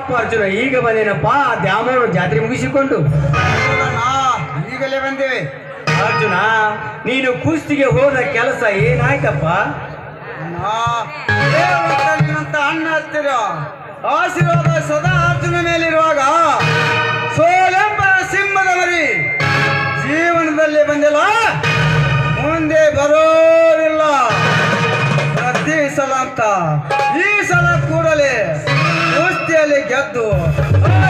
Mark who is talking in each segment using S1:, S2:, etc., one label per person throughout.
S1: ಯಾಕಪ್ಪ ಅರ್ಜುನ ಈಗ ಬಂದೇನಪ್ಪ ದ್ಯಾಮವ್ವ ಜಾತ್ರೆ ಮುಗಿಸಿಕೊಂಡು?
S2: ಈಗಲೇ ಬಂದೇವೆ.
S1: ಅರ್ಜುನ, ನೀನು ಕುಸ್ತಿಗೆ ಹೋದ ಕೆಲಸ ಏನಾಯ್ತಪ್ಪ?
S2: ಅಂತ ಅಣ್ಣ ಹತ್ತಿರ ಆಶೀರ್ವಾದ ಸದಾ ಅರ್ಜುನ ಮೇಲಿರುವಾಗ ಸೋಲೆಂಬ ಸಿಂಹದ ಮರಿ ಜೀವನದಲ್ಲಿ ಬಂದಿಲ್ಲ, ಮುಂದೆ ಬರೋದಿಲ್ಲ ಪ್ರತಿ ಸಲ ಅಂತ ಈ ಸಲ ಕೂಡಲೇ ಕುಸ್ತಿಯಲ್ಲಿ ಗೆದ್ದು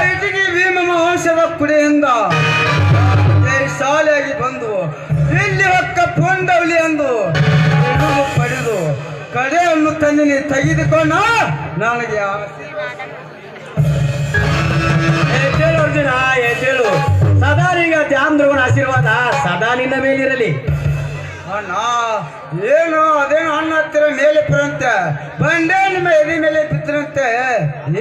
S2: ಇಟಗಿ ಭೀಮನ ವಂಶದ ಕುಡಿಯಿಂದ ಶಾಲೆಯಾಗಿ ಬಂದು ಇಲ್ಲಿ ಹೊಕ್ಕ ಪುಂಡವಲಿ ಎಂದು ಪಡೆದು ಕಡೆಯನ್ನು ತಂದಿನಿ ತೆಗೆದುಕೊಂಡ ನನಗೆ
S1: ಎದ್ದೇಳು ಅರ್ಜುನ, ಎದ್ದೇಳು. ಸದಾ ಈಗ ದ್ಯಾಮಧ್ರುವನ ಆಶೀರ್ವಾದ ಸದಾ ನಿನ್ನ ಮೇಲಿರಲಿ.
S2: ಅಣ್ಣ ಏನು ಅದೇನು ಅಣ್ಣ ಹತ್ತಿರ ಮೇಲೆ ಬರಂತೆ ಬಂಡೆ ನಿಮ್ಮ ಎದೆ ಮೇಲೆ ಬಿದ್ದರಂತೆ,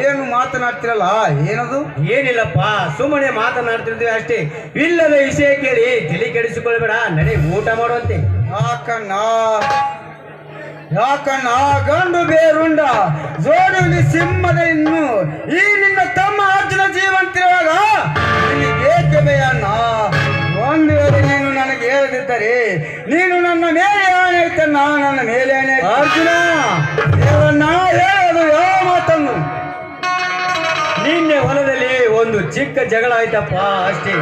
S2: ಏನು ಮಾತನಾಡ್ತಿರಲ್ಲ, ಏನದು?
S1: ಏನಿಲ್ಲಪ್ಪ, ಸುಮ್ಮನೆ ಮಾತನಾಡ್ತಿರ್ತೀವಿ ಅಷ್ಟೇ. ಇಲ್ಲದ ವಿಷಯ ಕೇಳಿ ತಲೆ ಕೆಡಿಸಿಕೊಳ್ಬೇಡ, ನಡೆ ಊಟ ಮಾಡುವಂತೆ.
S2: ಯಾಕಣ್ಣ ಗಂಡು ಬೇರುಂಡ ಜೋಡಿ ಸಿಂಹದ ಇನ್ನು ಈ ನಿನ್ನ ತಮ್ಮ ಅರ್ಜುನ ಜೀವಂತಿರುವಾಗ ನಿನಗೆ ಬೇಯಣ್ಣ. ಒಂದು ವೇಳೆ ನೀನು ನನಗೆ ಹೇಳದಿದ್ದರೆ ನೀನು ನನ್ನ ಮೇಲೆ ಆಣೆ ಐತಣ್ಣ, ನನ್ನ ಮೇಲೆ ಆಣೆ.
S1: ಅರ್ಜುನ,
S2: ಹೇಳೋದು ಯಾವ ಮಾತನ್ನು?
S1: ನಿನ್ನೆ ಹೊಲದಲ್ಲಿ ಒಂದು ಚಿಕ್ಕ ಜಗಳ ಆಯ್ತಪ್ಪ ಅಷ್ಟೇ.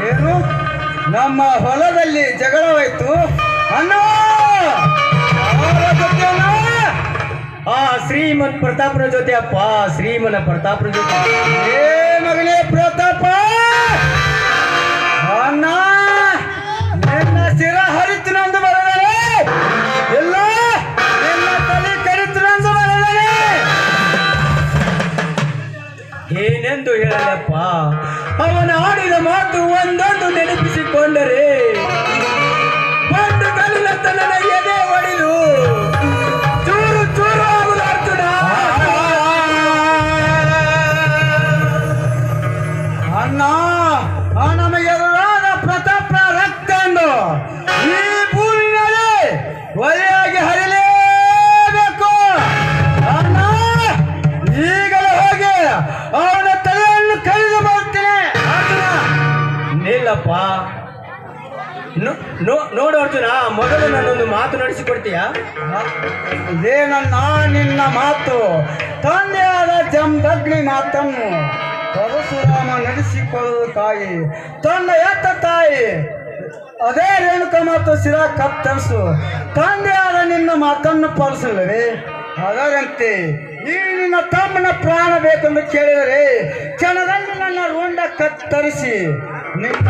S2: ಏನು ನಮ್ಮ ಹೊಲದಲ್ಲಿ ಜಗಳವಾಯ್ತು ಅಣ್ಣ?
S1: ಆ ಶ್ರೀಮನ್ ಪ್ರತಾಪನ ಜೊತೆ ಅಪ್ಪ, ಶ್ರೀಮನ ಪ್ರತಾಪನ ಜೊತೆ.
S2: ಏ ಮಗನೇ ಪ್ರತಾಪ, ಅಣ್ಣ ನಿನ್ನ ಶಿರ ಹರಿತು ನಂದು ಬರದರೆ ಎಲ್ಲ ನಿನ್ನ ತಲೆ ಕರಿತು ನಂದು ಬರದರೆ.
S1: ಏನೆಂದು ಹೇಳಪ್ಪ, ಅವನ ಆಡಿದ ಮಾತು ಒಂದೊಂದು ನೆನಪಿಸಿಕೊಂಡರೆ ಒಂದು ಕಲ್ಲಿನ ತನ್ನ ಎದೆ ಹೊಡೆದು ಚೂರು ಚೂರು ಆಗುದು ಅರ್ಜುನ.
S2: ಅಣ್ಣ ನಮಗೆ ಎದುರಾದ ಪ್ರತಾಪ ರಕ್ತ ಎಂದು ಈ ಭೂಮಿ ಮೇಲೆ ಒಲೆಯಾಗಿ ಹರಿಲೇಬೇಕು ಅಣ್ಣ. ಈಗಲೇ ಹೋಗಿ ಅವನ ತಲೆಯನ್ನು ಕಳೆದು ಬರುತ್ತೇನೆ.
S1: ಅರ್ಜುನ ನಿಲ್ಲಪ್ಪ, ನೋಡು ಅರ್ಜುನ, ಮೊದಲು ನನ್ನೊಂದು ಮಾತು ನಡೆಸಿಕೊಡ್ತೀಯಾ?
S2: ಇದೇನನ್ನ ನಿನ್ನ ಮಾತು? ತಂದೆಯಾದ ಜಮದಗ್ನಿ ಮಾತನ್ನು ಪರಶುರಾಮ ನಡೆಸಿಕೊಳ್ಳುವುದಕ್ಕಾಗಿ ತನ್ನ ಎತ್ತ ತಾಯಿ ಅದೇ ರೇಣುಕ ಮಾತು ಶಿರ ಕತ್ತರಿಸು ತಂದೆಯಾದ ನಿನ್ನ ಮಾತನ್ನು ಪಾಲಿಸಲಿವೆ. ಅದರಂತೆ ಈ ನಿನ್ನ ತಮ್ಮನ ಪ್ರಾಣ ಬೇಕೆಂದು ಕೇಳಿದರೆ ಕ್ಷಣದಲ್ಲಿ ನನ್ನ ರುಂಡ ಕತ್ತರಿಸಿ ನಿನ್ನ